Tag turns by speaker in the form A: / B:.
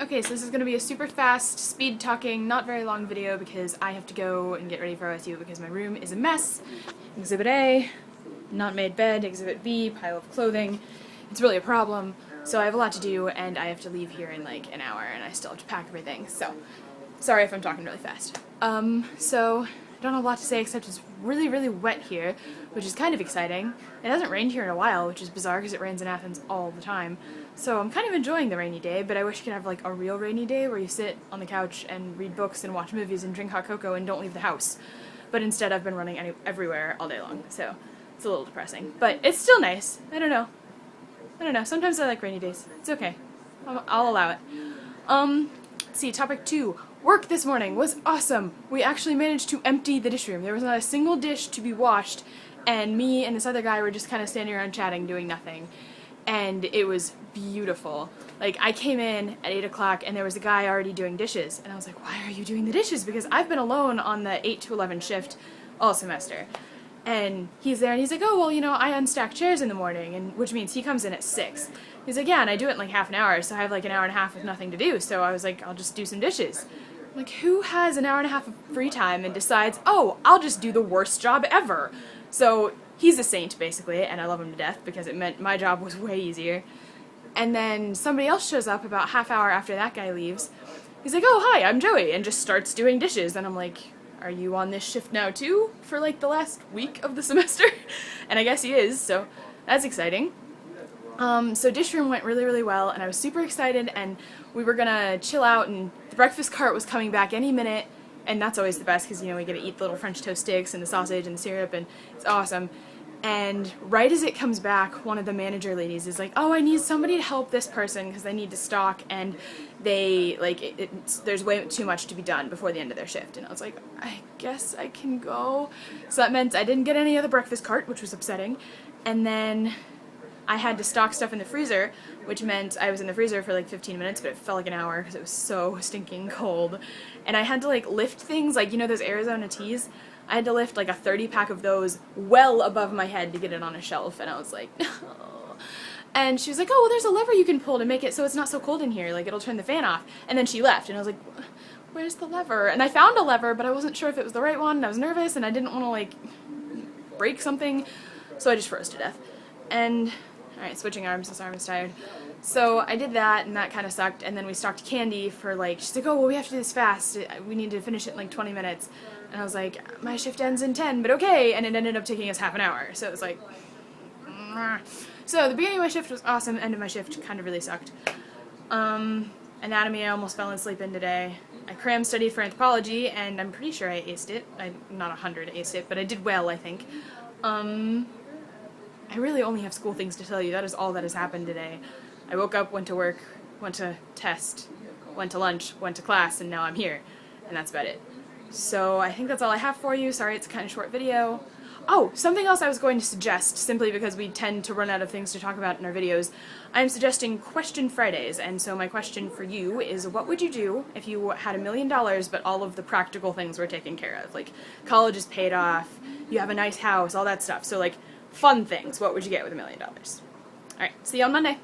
A: Okay, so this is going to be a super fast, speed talking, not very long video because I have to go and get ready for OSU because my room is a mess. Exhibit A, not made bed. Exhibit B, pile of clothing. It's really a problem, so I have a lot to do and I have to leave here in like an hour and I still have to pack everything, so sorry if I'm talking really fast. So I don't have a lot to say except it's really, really wet here, which is kind of exciting. It hasn't rained here in a while, which is bizarre because it rains in Athens all the time. So I'm kind of enjoying the rainy day, but I wish you could have like a real rainy day where you sit on the couch and read books and watch movies and drink hot cocoa and don't leave the house. But instead I've been running everywhere all day long, so it's a little depressing. But it's still nice. I don't know. Sometimes I like rainy days. It's okay. I'll allow it. Let's see, topic 2. Work this morning was awesome. We actually managed to empty the dish room. There was not a single dish to be washed, and me and this other guy were just kind of standing around chatting, doing nothing. And it was beautiful. Like, I came in at 8 o'clock and there was a guy already doing dishes, and I was like, why are you doing the dishes? Because I've been alone on the 8 to 11 shift all semester. And he's there and he's like, oh, well, you know, I unstack chairs in the morning, and which means he comes in at 6. He's like, yeah, and I do it in like half an hour, so I have like an hour and a half with nothing to do. So I was like, I'll just do some dishes. I'm like, who has an hour and a half of free time and decides, oh, I'll just do the worst job ever? So he's a saint, basically, and I love him to death because it meant my job was way easier. And then somebody else shows up about half hour after that guy leaves. He's like, oh, hi, I'm Joey, and just starts doing dishes. And I'm like, are you on this shift now too for like the last week of the semester? And I guess he is, so that's exciting. So dish room went really, really well, and I was super excited, and we were gonna chill out, and the breakfast cart was coming back any minute, and that's always the best because, you know, we get to eat the little French toast sticks and the sausage and the syrup, and it's awesome. And right as it comes back, one of the manager ladies is like, oh, I need somebody to help this person because they need to stock, and they, like, there's way too much to be done before the end of their shift. And I was like, I guess I can go. So that meant I didn't get any of the breakfast cart, which was upsetting. And then I had to stock stuff in the freezer, which meant I was in the freezer for like 15 minutes, but it felt like an hour because it was so stinking cold. And I had to like lift things, like, you know, those Arizona teas? I had to lift like a 30-pack of those well above my head to get it on a shelf, and I was like, oh. And she was like, oh, well, there's a lever you can pull to make it so it's not so cold in here, like it'll turn the fan off. And then she left, and I was like, where's the lever? And I found a lever, but I wasn't sure if it was the right one, and I was nervous, and I didn't want to like break something, so I just froze to death. And alright, switching arms, this arm is tired. So I did that, and that kind of sucked, and then we stocked candy for like, she's like, oh, well, we have to do this fast, we need to finish it in like 20 minutes. And I was like, my shift ends in 10, but okay, and it ended up taking us half an hour, so it was like, so the beginning of my shift was awesome, the end of my shift kind of really sucked. Anatomy I almost fell asleep in today. I cram studied for anthropology, and I'm pretty sure I aced it. I'm not 100 aced it, but I did well, I think. I really only have school things to tell you. That is all that has happened today. I woke up, went to work, went to test, went to lunch, went to class, and now I'm here. And that's about it. So I think that's all I have for you. Sorry it's a kind of short video. Oh, something else I was going to suggest, simply because we tend to run out of things to talk about in our videos. I'm suggesting Question Fridays, and so my question for you is, what would you do if you had $1 million but all of the practical things were taken care of? Like, college is paid off, you have a nice house, all that stuff. So like, fun things. What would you get with $1 million? Alright, see you on Monday.